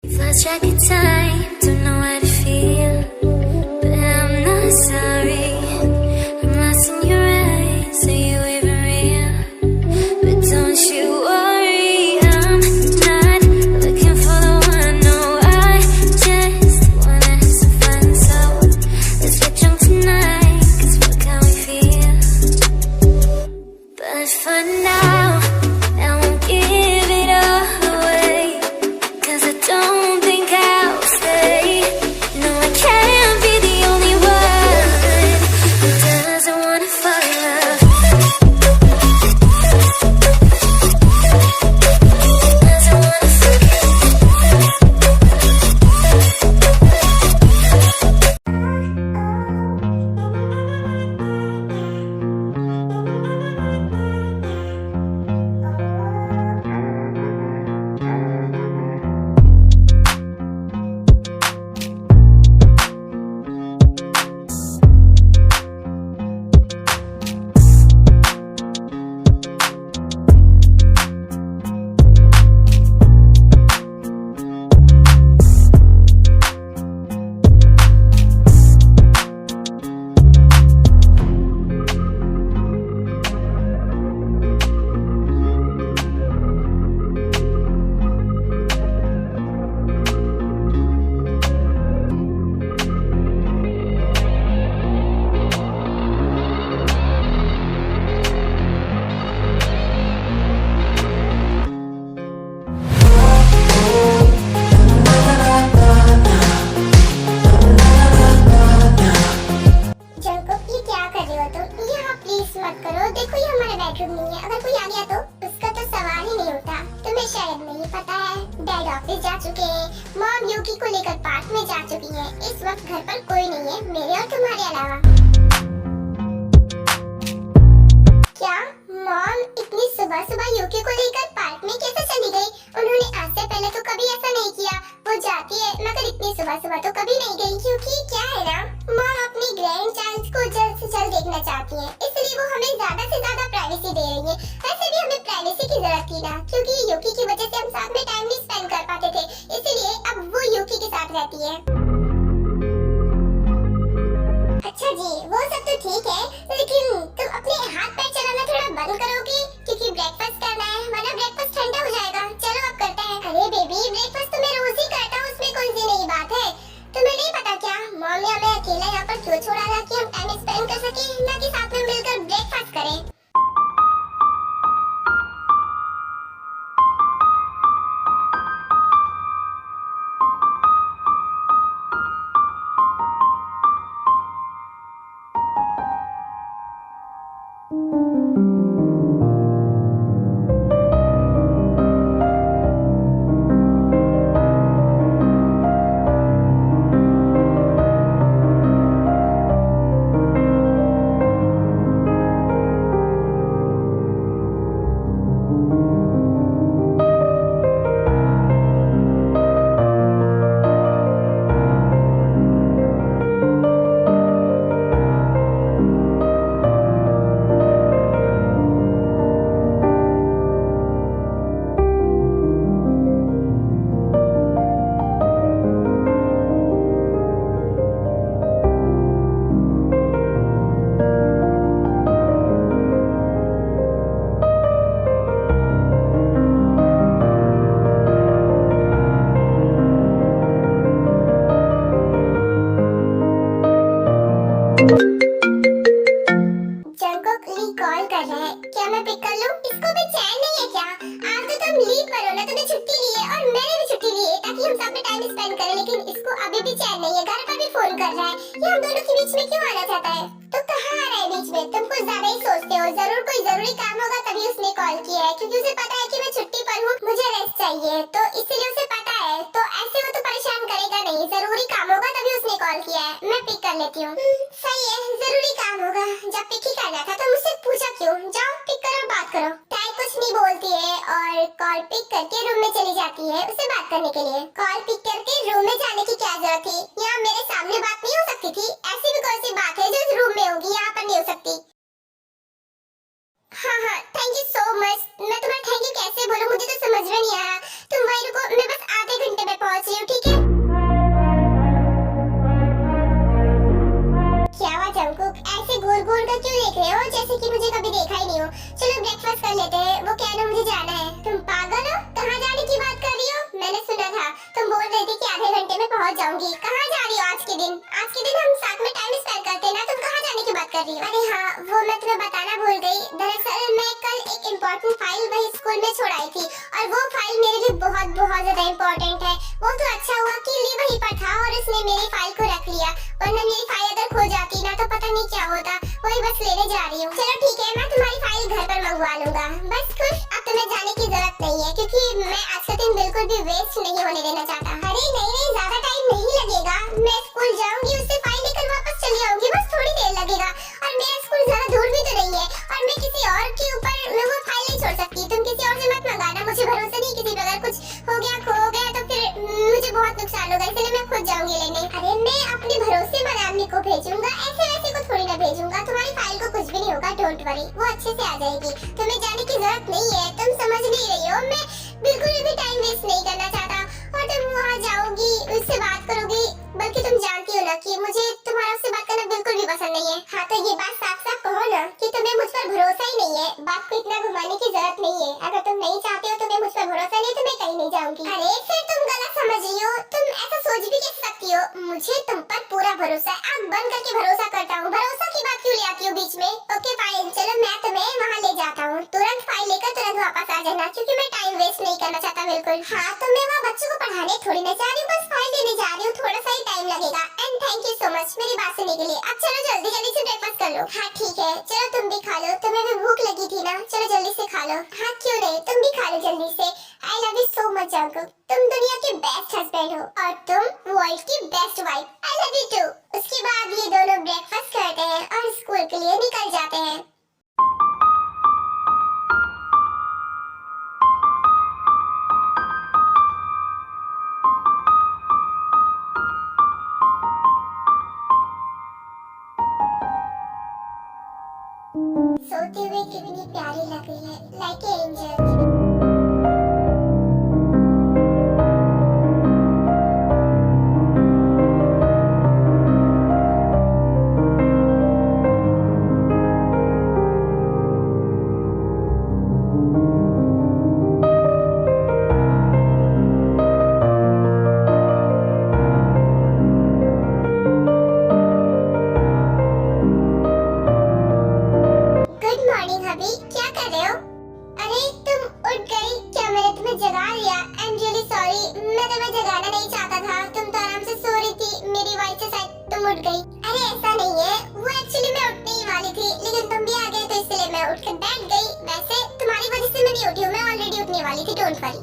Lost track of time, don't know how to feel, but I'm not sorry. I'm lost in your eyes, are you even real? But don't you worry, I'm not looking for the one. No, I just wanna have some fun. So let's get drunk tonight, 'cause fuck how we feel. But for now, I won't give it all away, 'cause I don't think I'll stay. No, I can't be the only one who doesn't wanna fall in love. Doesn't wanna fall in Jungkook, ये क्या कर रहे हो तुम? यहाँ please मत करो। देखो ये हमारा बेडरूम नहीं है, अगर कोई आ गया तो उसका तो सवाल ही नहीं उठता। तुम्हें शायद नहीं पता है, डैड ऑफिस जा चुके हैं, मॉम यूकी को लेकर पार्क में जा चुकी है। इस वक्त घर पर कोई नहीं है मेरे और तुम्हारे अलावा। क्या मॉम इतनी सुबह सुबह यूकी को लेकर पार्क में कैसे चली गई? उन्होंने आज से पहले तो कभी ऐसा नहीं किया। वो जाती है मगर इतनी सुबह सुबह तो कभी नहीं गई, क्योंकि क्या है ना, मॉम अपनी ग्रैंड चाइल्ड को जल्द से जल्द देखना चाहती है, इसलिए वो हमें ज्यादा से ज्यादा प्राइवेसी दे रही है। वैसे भी हमें प्राइवेसी की जरूरत थी ना, क्योंकि यूकी की वजह से हम साथ में टाइम नहीं स्पेंड कर पाते थे, इसलिए अब वो यूकी के साथ रहती है। अच्छा जी, वो सब तो ठीक है, लेकिन तुम अपने हाथ पैर चलाना थोड़ा बंद करोगी? क्योंकि ब्रेकफास्ट करना है, वरना ब्रेकफास्ट ठंडा हो जाएगा। चलो अब करते हैं। अरे बेबी, ब्रेकफास्ट तो मैं रोज ही करता हूँ, उसमें कौन सी नई बात है? तुम्हें नहीं पता क्या, मॉम ने हमें अकेला यहाँ पर क्यों छोड़ा था? कि हम टाइम स्पेंड कर सके, ना कि साथ में मिलकर ब्रेकफास्ट करें। जंकुक ली कॉल कर रहे हैं, क्या मैं पिक कर लूं? इसको भी चैन नहीं है क्या? आज तो तुम लीव पर हो ना, तुम्हें छुट्टी ली है और मैंने भी छुट्टी ली है ताकि हम साथ में टाइम स्पेंड करें, लेकिन इसको अभी भी चैन नहीं है। घर पर भी फोन कर रहा है, ये हम दोनों के बीच में क्यों आना चाहता है? तो कहाँ आ रहा है बीच में? तुम कुछ ज्यादा ही सोचते हो। जरूर कोई जरूरी काम होगा तभी उसने कॉल किया है, क्योंकि उसे पता है कि मैं छुट्टी पर हूँ, मुझे रेस्ट चाहिए, तो इसलिए उसे पता है। तो ऐसे वो तो परेशान करेगा नहीं, जरूरी काम होगा तभी उसने कॉल किया है। मैं पिक कर लेती हूँ। सही है, जरूरी काम होगा, जब पिक ही करना था तो मुझसे पूछा क्यों? जाओ पिक करो और बात करो। टाई कुछ नहीं बोलती है और कॉल पिक करके रूम में चली जाती है उससे बात करने के लिए। कॉल पिक करके रूम में जाने की क्या जरूरत थी? यहाँ मेरे सामने बात नहीं हो सकती थी? ऐसी भी कौन सी बात है जो रूम में होगी, यहाँ पर नहीं हो सकती? हाँ हाँ, थैंक यू सो मच। मैं तुम्हारा थैंक यू कैसे कैसे बोलूं, मुझे तो समझ में नहीं आ रहा। तुम वहीं रुको, मैं बस आधे घंटे में पहुंच रही हूँ, ठीक है? क्या हुआ जंगकुक, ऐसे घूर घूर कर क्यों देख रहे हो, जैसे कि मुझे कभी देखा ही नहीं हो? चलो ब्रेकफास्ट कर लेते हैं। वो कहना मुझे जाना है। तुम पागल हो? कहाँ जाने की बात कर रही हो? मैंने सुना था तुम बोल रही थी कि आधे घंटे में पहुंच जाऊंगी। कहाँ जा रही हो आज के दिन? आज के दिन हम साथ में टाइम स्पेंड करते हैं ना, तुम कहाँ जाने की बात कर रही हो? अरे हाँ, वो मैं तुम्हें बताना भूल गई। दरअसल मैं कल एक इम्पोर्टेंट फाइल वही स्कूल में छोड़ आई थी, और वो फाइल मेरे लिए बहुत बहुत ज्यादा इम्पोर्टेंट है। वो तो अच्छा हुआ कि ली वहीं पर था और उसने मेरी फाइल को रख लिया, वरना मेरी फाइल अगर खो जाती ना तो पता नहीं क्या होता। वही बस लेने जा रही हूँ। चलो ठीक है, मैं तुम्हारी फाइल घर पर मंगवा लूंगा। बस खुश, अब तुम्हें जाने की जरूरत नहीं है, क्योंकि मैं आज का दिन बिल्कुल भी वेस्ट नहीं होने देना चाहता। अरे नहीं, ज्यादा टाइम नहीं लगेगा। मैं स्कूल जाऊंगी, उससे फाइल लेकर वापस चली आऊंगी, बस थोड़ी देर लगेगा। और मेरा स्कूल ज्यादा दूर भी तो नहीं है, और मैं किसी और के ऊपर मैं वो फाइल नहीं छोड़ सकती। तुम किसी और से मत मंगाना, मुझे भरोसा नहीं किसी पर। अगर कुछ हो गया, खो गया तो फिर मुझे बहुत नुकसान होगा, इसलिए मैं खुद जाऊंगी लेने। अरे मैं अपने भरोसेमंद आदमी को भेजूंगा, ऐसे वैसे को थोड़ी ना भेजूंगा। तुम्हारी फाइल को कुछ भी नहीं होगा, डोंट वरी, वो अच्छे से आ जाएगी। तुम्हें जाने की जरूरत नहीं है, तुम समझ नहीं रही हो। मैं बिल्कुल भी टाइम वेस्ट नहीं करना चाहता। और तुम वहाँ जाओगी, उससे बात करोगी, बल्कि तुम जानती हो ना कि मुझे तुम्हारा उससे बात करना बिल्कुल भी पसंद नहीं है। हाँ तो ये बात साफ साफ कहो ना कि तुम्हें मुझ पर भरोसा ही नहीं है। बात को इतना घुमाने की जरूरत नहीं है। अगर तुम नहीं चाहते हो, तुम्हें मुझ पर भरोसा नहीं, तो मैं कहीं नहीं जाऊंगी। अरे फिर तुम गलत समझ रही हो। तुम ऐसा सोच भी कैसे सकती हो? मुझे तुम पर पूरा भरोसा है, आँख बंद करके भरोसा करता हूँ। भरोसा की बात क्यों ले आती हो बीच में? ओके फाइन, चलो मैं तुम्हें वहाँ ले जाता हूँ। तुरंत फाइल लेकर तुरंत वापस आ जाना, क्योंकि मैं टाइम वेस्ट नहीं करना चाहता बिल्कुल। हाँ तो मैं वहाँ बच्चों को पढ़ाने थोड़ी ना जा रही हूँ, बस फाइल लेने जा रही हूँ। थोड़ा सा ही टाइम लगेगा। And thank you so much मेरी बात सुनने के लिए। अब चलो जल्दी जल्दी से ब्रेकफास्ट कर लो। हाँ ठीक है, चलो तुम भी खा लो, तुम्हें भी भूख लगी थी ना, चलो जल्दी से खा लो। हाँ क्यों नहीं, तुम भी खा लो जल्दी से। आई love you so much Jungkook, तुम दुनिया के बेस्ट हस्बैंड हो और तुम वर्ल्ड की best wife. I love you too. उसके बाद ये दोनों ब्रेकफास्ट करते हैं और स्कूल के लिए निकल जाते हैं। सोते हुए कितनी प्यारी लग रही है, लाइक एंजल।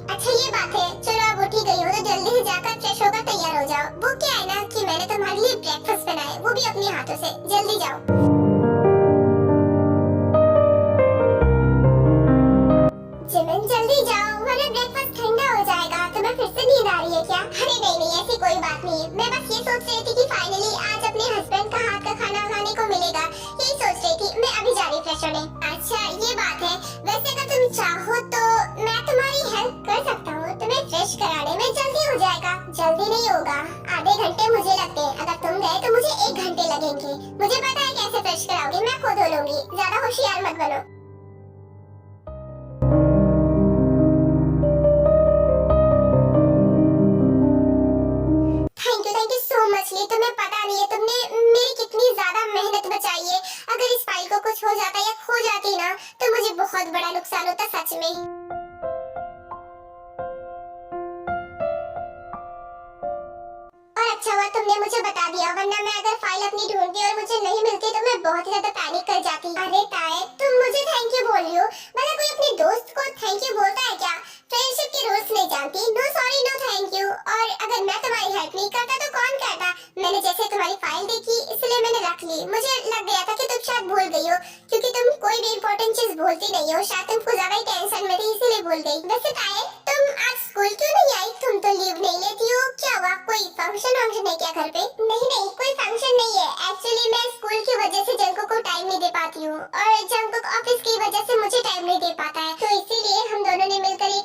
अच्छा ये बात है, चलो अब उठी गई हो तो जल्दी से जाकर फ्रेश होकर तैयार हो जाओ। वो क्या है ना कि मैंने तुम्हारे लिए ब्रेकफास्ट बनाया है, वो भी अपने हाथों से। जल्दी जाओ। जिमिन जल्दी जाओ, वरना ब्रेकफास्ट ठंडा हो जाएगा। तुम्हें फिर से नींद आ रही है क्या? अरे नहीं, ऐसी कोई बात नहीं है। मैं बस ये सोच रही थी कि फाइनली आज अपने हस्बैंड का हाथ का खाना खाने को मिलेगा, यही सोच रही थी। मैं अभी जा रही फ्रेश होने। अच्छा ये बात है, वैसे अगर तुम चाहो तो मैं तुम्हारी हेल्प कर सकता हूँ। तुम्हें फ्रेश कराने में जल्दी हो जाएगा। जल्दी नहीं होगा, आधे घंटे मुझे लगते हैं। अगर तुम गए तो मुझे 1 घंटे लगेंगे। मुझे पता है कैसे फ्रेश कराओगी, मैं खुद धो लूंगी। ज्यादा होशियार मत बनो। तुम्हें पता नहीं है तुमने मेरी कितनी ज्यादा मेहनत बचाई है। अगर इस फाइल को कुछ हो जाता या खो जाती ना तो मुझे बहुत बड़ा नुकसान होता सच में। और अच्छा हुआ तुमने मुझे बता दिया, वरना मैं अगर फाइल अपनी ढूंढती और मुझे नहीं मिलती तो मैं बहुत ही ज्यादा पैनिक कर जाती। अरे ताए, तुम मुझे थैंक यू बोल रही हो? भला कोई अपने दोस्त को थैंक यू बोलता है क्या? फ्रेंडशिप के रूल्स नहीं जानती। No sorry no thank you. और अगर मैं तुम्हारी हेल्प नहीं करता तो कौन करता? मैंने जैसे तुम्हारी फाइल देखी इसलिए मैंने रख ली। मुझे लग गया था कि तुम शायद भूल गई हो, क्योंकि तुम कोई भी इम्पोर्टेंट चीज भूलती नहीं हो। शायद तुम कुछ ज्यादा ही टेंशन में थी इसलिए भूल गई। वैसे ताए, तुम आज स्कूल क्यों नहीं आई? तुम तो लीव नहीं लेती हो, क्या हुआ? कोई फंक्शन है क्या घर पे? नहीं, कोई फंक्शन नहीं है। एक्चुअली मैं स्कूल की वजह से जंकुक को टाइम नहीं दे पाती हूँ, और जंकुक ऑफिस की वजह से मुझे टाइम नहीं दे पाता है, तो इसीलिए हम दोनों ने मिलकर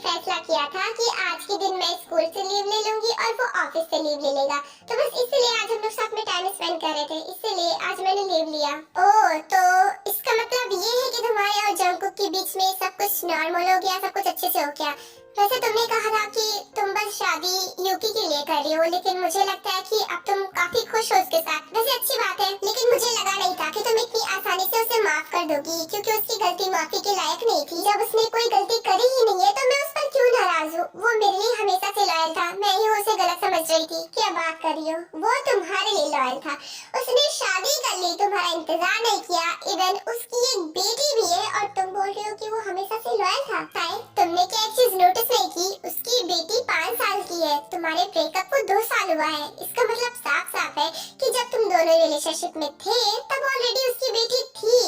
ऑफिस से लीव ले लेगा, तो बस इसलिए आज हम लोग साथ में टाइम स्पेंड कर रहे थे, इसलिए आज मैंने लीव लिया। ओह, तो इसका मतलब ये है कि तुम्हारे और जंगकुक के बीच में सब कुछ नॉर्मल हो गया, सब कुछ अच्छे से हो गया। वैसे तुमने कहा था कि तुम बस शादी यूकी के लिए कर रही हो, लेकिन मुझे लगता है कि अब तुम काफी खुश हो उसके साथ। वैसे अच्छी बात है, लेकिन मुझे लगा नहीं था कि तुम इतनी आसानी से उसे माफ कर दोगी, क्योंकि उसकी गलती माफी के लायक नहीं थी। जब उसने कोई गलती करी ही नहीं है तो मैं उस पर क्यों नाराज हूँ? वो मेरे लिए हमेशा से लॉयल था, मैं ही उसे गलत समझ रही थी। क्या बात कर रही हो? वो तुम्हारे लिए लॉयल था, उसने शादी कर ली, तुम्हारा इंतजार नहीं किया। इवन उसकी एक बेटी भी है और तुम बोल रहे हो कि वो हमेशा से लॉयल था। तुमने क्या एक चीज नोटिस नहीं की? उसकी बेटी 5 साल की है, तुम्हारे ब्रेकअप को 2 साल हुआ है। इसका मतलब साफ साफ है कि जब तुम दोनों रिलेशनशिप में थे तब ऑलरेडी उसकी बेटी थी।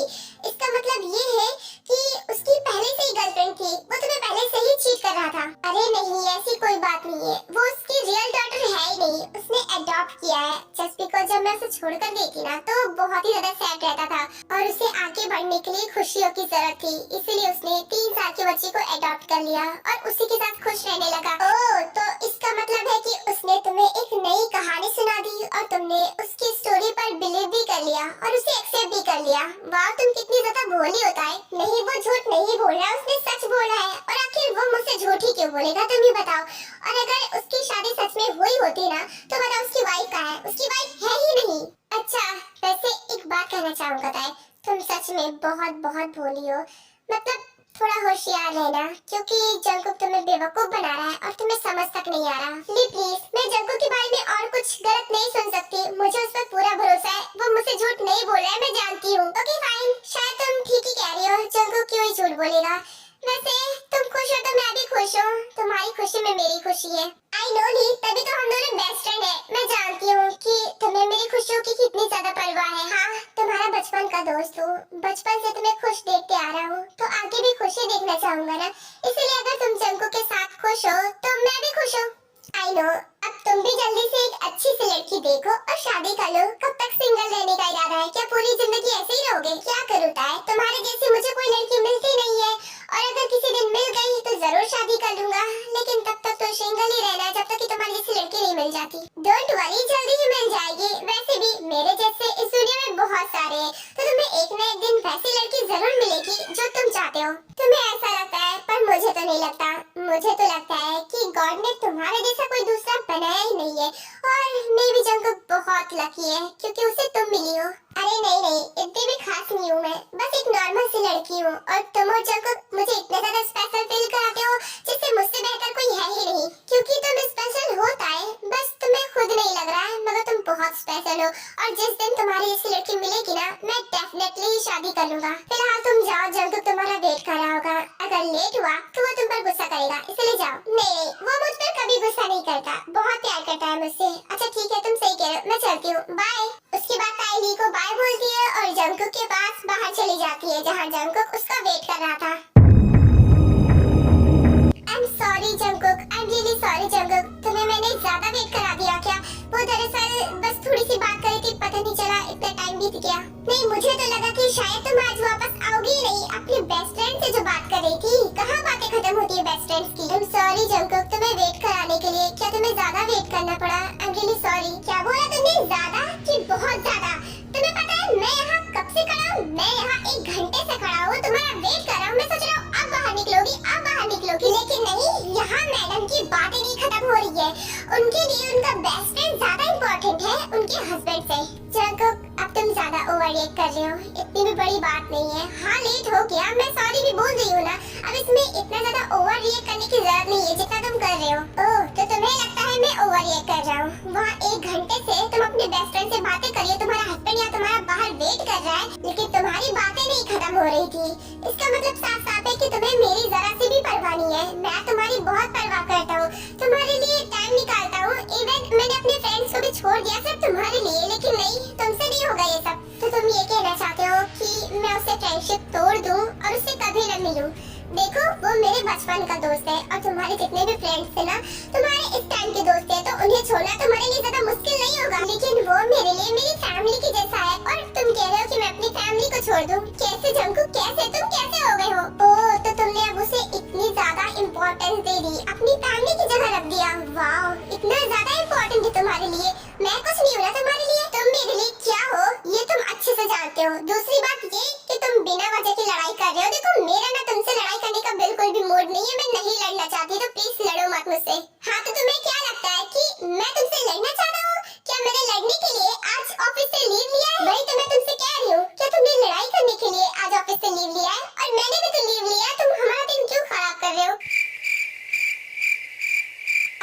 इसका मतलब ये है कि उसकी पहले से ही गर्लफ्रेंड थी, वो तुम्हें पहले से ही चीट कर रहा था। अरे नहीं, ऐसी कोई बात नहीं है, वो उसकी रियल डॉटर है ही नहीं, उसने अडॉप्ट किया है। जस्ट बिकॉज जब मैं उसे छोड़कर गई थी ना, तो बहुत ही ज्यादा सैड रहता था और उसे आगे बढ़ने के लिए खुशियों की जरूरत थी, इसीलिए उसने 3 साल के बच्चे को अडॉप्ट कर लिया और उसी के साथ खुश रहने लगा। ओह, तो इसका मतलब है कि उसने तुम्हें एक नई कहानी सुना दी और तुमने उसकी स्टोरी पर बिलीव भी कर लिया और उसे एक्सेप्ट भी कर लिया। वाह, तुम कितनी ज्यादा भोली होता है। नहीं, वो झूठ नहीं बोल रहा, उसने सच बोला है। और आखिर वो मुझसे झूठ ही क्यों बोलेगा, तुम ही बताओ। और अगर उसकी शादी सच में हुई होती ना, तो बताओ उसकी वाइफ कहाँ है? उसकी वाइफ है ही नहीं। अच्छा, वैसे एक बात कहना चाहूंगा ताई, तुम सच में बहुत बहुत भोली हो। मतलब थोड़ा होशियार रहना, क्योंकि जंगकुक तुम्हें बेवकूफ बना रहा है और तुम्हें समझ तक नहीं आ रहा। प्लीज, मैं जंगकुक के बारे में और कुछ गलत नहीं सुन सकती, मुझे उस पर पूरा भरोसा है। वो मुझसे झूठ नहीं बोल रहा है, मैं जानती हूँ। ओके फाइन, शायद तुम ठीक ही कह रही हो, जंगकुक क्यों ही झूठ बोलेगा। वैसे तुम खुश हो तो मैं भी खुश हूँ, तुम्हारी खुशी में मेरी खुशी है। आई नो ली, तभी तो हम दोनों बेस्ट फ्रेंड है। मैं जानती हूँ कि तुम्हें मेरी खुशियों की कितनी ज्यादा परवाह है। हाँ, तुम्हारा बचपन का दोस्त हूँ, बचपन से तुम्हें खुश देखते आ रहा हूँ, तो आगे भी खुशी देखना चाहूंगा ना। इसलिए अगर तुम जंगकुक के साथ खुश हो तो मैं भी खुश हूँ। आई नो, अब तुम भी जल्दी से एक अच्छी सी लड़की देखो और शादी कर लो। कब तक सिंगल रहने का इरादा है? क्या पूरी जिंदगी ऐसे ही रहोगे? क्या करूँ ताई, तुम्हारे जैसी मुझे कोई लड़की मिलती नहीं है, और अगर किसी दिन मिल गई तो जरूर शादी कर लूंगा, लेकिन तब तक तो सिंगल ही रहना जब तक कि तुम्हारी जैसी लड़की नहीं मिल जाती। डोंट वरी, जल्दी ही मिल जाएगी। वैसे भी मेरे जैसे इस दुनिया में बहुत सारे हैं, तो तुम्हें एक न एक दिन वैसी लड़की जरूर मिलेगी जो तुम चाहते हो। तुम्हें ऐसा लगता है, पर मुझे तो नहीं लगता। मुझे तो लगता है कि गॉड ने तुम्हारे जैसा कोई दूसरा बनाया ही नहीं है, और मैं भी जंगकुक बहुत लकी है क्योंकि उसे तुम मिली हो। अरे नहीं, इतनी भी खास नहीं हूँ मैं, बस एक नॉर्मल सी लड़की हूँ, और तुम और जंगकुक मुझे इतना ज्यादा स्पेशल फील कराते हो जिससे मुझसे बेहतर कोई है ही नहीं। क्योंकि तुम स्पेशल होता है, बस तुम्हें खुद नहीं लग रहा है, मगर तुम बहुत स्पेशल हो। और जिस दिन तुम्हारी जैसी लड़की मिलेगी ना, मैं डेफिनेटली ही शादी कर लूंगा। फिलहाल तुम जाओ, जंगकुक तुम्हारा वेट कर रहा होगा। अगर लेट हुआ तो वो तुम पर गुस्सा करेगा, इसलिए जाओ। नहीं, वो मुझ पर कभी गुस्सा नहीं करता, बहुत प्यार करता है मुझसे। अच्छा ठीक है, तुम सही कह रहे हो, मैं चलती हूँ, बाय। उसके बाद ताई को बाय बोलती है और जंगकुक के पास बाहर चली जाती है, जहाँ जंगकुक उसका वेट कर रहा था। I am sorry Jungkook, I am really sorry Jungkook, तुम्हें मैंने ज्यादा वेट करा दिया क्या? वो दरअसल बस थोड़ी सी बात करी थी, पता नहीं चला इतना टाइम बीत गया। नहीं, मुझे तो लगा कि शायद तुम आज वापस आओगी ही नहीं। अपनी बेस्ट फ्रेंड से जो बात कर रही थी, कहाँ बातें खत्म होती है बेस्ट फ्रेंड्स की। आई एम सॉरी जंगकुक, तुम्हें वेट कराने के लिए। क्या तुम्हें ज्यादा वेट करना पड़ा? I am really sorry. क्या बोला तुमने, ज्यादा कि बहुत ज्यादा? तुम्हें पता है मैं यहाँ कब से खड़ा हूँ? मैं यहाँ 1 घंटे से खड़ा हूँ, तुम्हारा वेट कर रहा हूँ। मैं सोच रहा हूँ अब बाहर निकलोगी, अब बाहर निकलोगी, लेकिन नहीं, यहाँ मैडम की बातें नहीं खत्म हो रही है। उनके लिए उनका बेस्ट फ्रेंड ज्यादा इम्पोर्टेंट है उनके हस्बैंड से। जंगकुक, अब तुम ज्यादा ओवर रिएक्ट कर रहे हो, इतनी भी बड़ी बात नहीं है। हाँ, लेट हो गया, मैं सॉरी भी बोल रही हूँ ना। अब इसमें इतना ज्यादा ओवर रिएक्ट करने की जरूरत नहीं है जितना तुम कर रहे हो। ओह, तो तुम्हें लगता है मैं ओवर रिएक्ट कर रहा हूँ? वहाँ 1 घंटे से तुम अपने बेस्ट फ्रेंड से बातें कर रही हो, तुम्हारा हस्बैंड या तुम्हारा बाहर वेट कर रहा है, लेकिन तुम्हारी बातें नहीं खत्म हो रही थी। इसका मतलब साफ साफ है कि तुम्हें मेरी जरा सी भी परवाह नहीं है। मैं तुम्हारी बहुत परवाह करता हूँ, तुम्हारे लिए टाइम निकालता हूँ। इवन मैंने अपने फ्रेंड्स को भी छोड़ दिया सिर्फ तुम्हारे लिए, लेकिन नहीं, तुमसे नहीं होगा ये सब। तो तुम ये कहना चाहते हो कि मैं उससे फ्रेंडशिप तोड़ दूं और उससे कभी न मिलूं? देखो, वो मेरे बचपन का दोस्त है, और तुम्हारे जितने भी फ्रेंड्स थे ना, तुम्हारे इस टाइम के दोस्त है, तो उन्हें छोड़ना तुम्हारे लिए ज्यादा मुश्किल नहीं होगा। लेकिन वो मेरे लिए मेरी फैमिली की जैसा है, और तुम कह रहे हो कि मैं अपनी फैमिली को छोड़ दूं? कैसे जंगकुक, कैसे? तुम कैसे हो गए हो? ओह, तो तुमने अब उसे इतनी ज्यादा इम्पोर्टेंस दे दी, अपनी फैमिली की जगह रख दिया। वाओ, इतना ज्यादा इम्पोर्टेंस तुम्हारे लिए, मैं कुछ नहीं हूँ ना तुम्हारे लिए। तुम मेरे लिए क्या हो ये तुम अच्छे से जानते हो। दूसरी बात ये कि तुम बिना वजह की लड़ाई कर रहे हो। देखो मेरा ना तुमसे लड़ाई करने का बिल्कुल भी मूड नहीं है, मैं नहीं लड़ना चाहती, तो प्लीज लड़ो मत मुझसे। हाँ तो तुम्हें क्या लगता है कि मैं तुमसे लड़ना चाहता हूँ? क्या मैंने लड़ने के लिए आज ऑफिस से लीव लिया है? वही तो मैं तुमसे कह रही हूँ, क्या तुमने लड़ाई करने के लिए आज ऑफिस से लीव लिया है? और मैंने भी तो लीव लिया है, तुम हमारा दिन क्यों खराब कर रहे हो?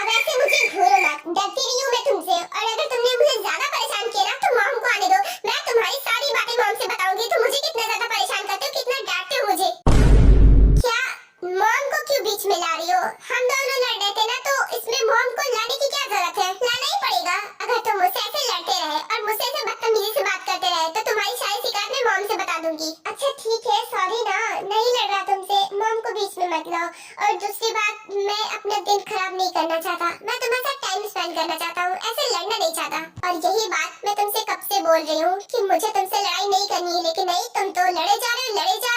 अब ऐसे मुझे घूरो मत, डरती नहीं हूँ मैं तुमसे। और अगर तुमने मुझे ज्यादा परेशान किया ना तो मॉम को आने दो, मैं तुम्हारी सारी बातें मॉम से बताऊंगी। तुम मुझे कितना ज्यादा परेशान करते हो, कितना डांटते हो मुझे। क्या मॉम को क्यों बीच में ला रही हो? हम दोनों लड़ रहे थे ना, तो इसमें मॉम को लाने की क्या जरूरत है? लाना ही पड़ेगा। अगर तुम मुझसे ऐसे लड़ते रहे और मुझसे ऐसे बदतमीजी से बात करते रहे तो तुम्हारी सारी शिकायत मैं मॉम से बता दूंगी। अच्छा ठीक है, सॉरी ना, नहीं लड़ रहा तुमसे, मॉम को बीच में मत लाओ। और दूसरी बात, मैं अपना दिन खराब नहीं करना चाहता, मैं तुम्हारे साथ टाइम स्पेंड करना चाहता हूँ, ऐसे लड़ना नहीं चाहता। और यही बात मैं तुमसे कब से बोल रही हूँ कि मुझे तुमसे लड़ाई नहीं करनी है, लेकिन नहीं, तुम तो लड़े जा रहे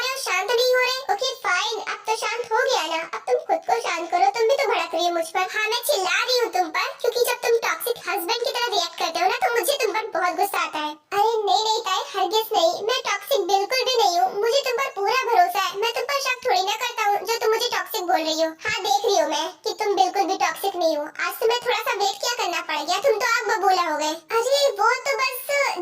हो, शांत नहीं हो रहे। ओके फाइन, अब तो शांत हो गया ना, अब तुम खुद को शांत करो, तुम भी तो भड़क रही हो मुझ पर। हाँ मैं चिल्ला रही हूँ तुम पर, क्योंकि जब तुम टॉक्सिक हस्बैंड की तरह रिएक्ट करते हो ना तो मुझे तुम पर बहुत गुस्सा आता है। अरे नहीं ताई, हरगिज नहीं, मैं टॉक्सिक बिल्कुल भी नहीं हूँ, मुझे तुम पर पूरा भरोसा है। मैं तुम पर शक थोड़ी ना करता हूँ जो तुम मुझे टॉक्सिक बोल रही हो। हाँ देख रही हूँ मैं कि तुम बिल्कुल भी टॉक्सिक नहीं हो। आज तुम्हें थोड़ा सा वेट क्या करना पड़ गया, तुम तो आग बबूला हो गए। अरे वो तो बस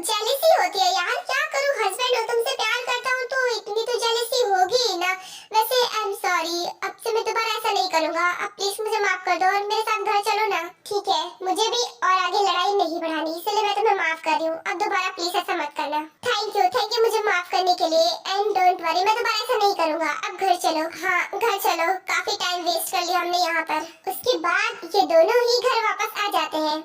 जेलसी होती है यार, क्या करूँ, हस्बैंड हो, तुमसे प्यार करता हूँ तो इतनी तो जेलसी होगी ही ना। वैसे आई एम सॉरी, अब से मैं दोबारा ऐसा नहीं करूँगा, अब प्लीज मुझे माफ कर दो और मेरे साथ घर चलो ना। ठीक है, मुझे भी और आगे लड़ाई नहीं बढ़ानी, इसलिए मैं तुम्हें माफ कर रही हूँ। अब दोबारा प्लीज ऐसा मत करना। थैंक यू मुझे माफ करने के लिए, एंड डोंट वरी, मैं दोबारा ऐसा नहीं करूँगा। अब घर चलो। हाँ घर चलो, काफी टाइम वेस्ट कर लिया हमने यहाँ पर। उसके बाद ये दोनों ही घर वापस आ जाते हैं।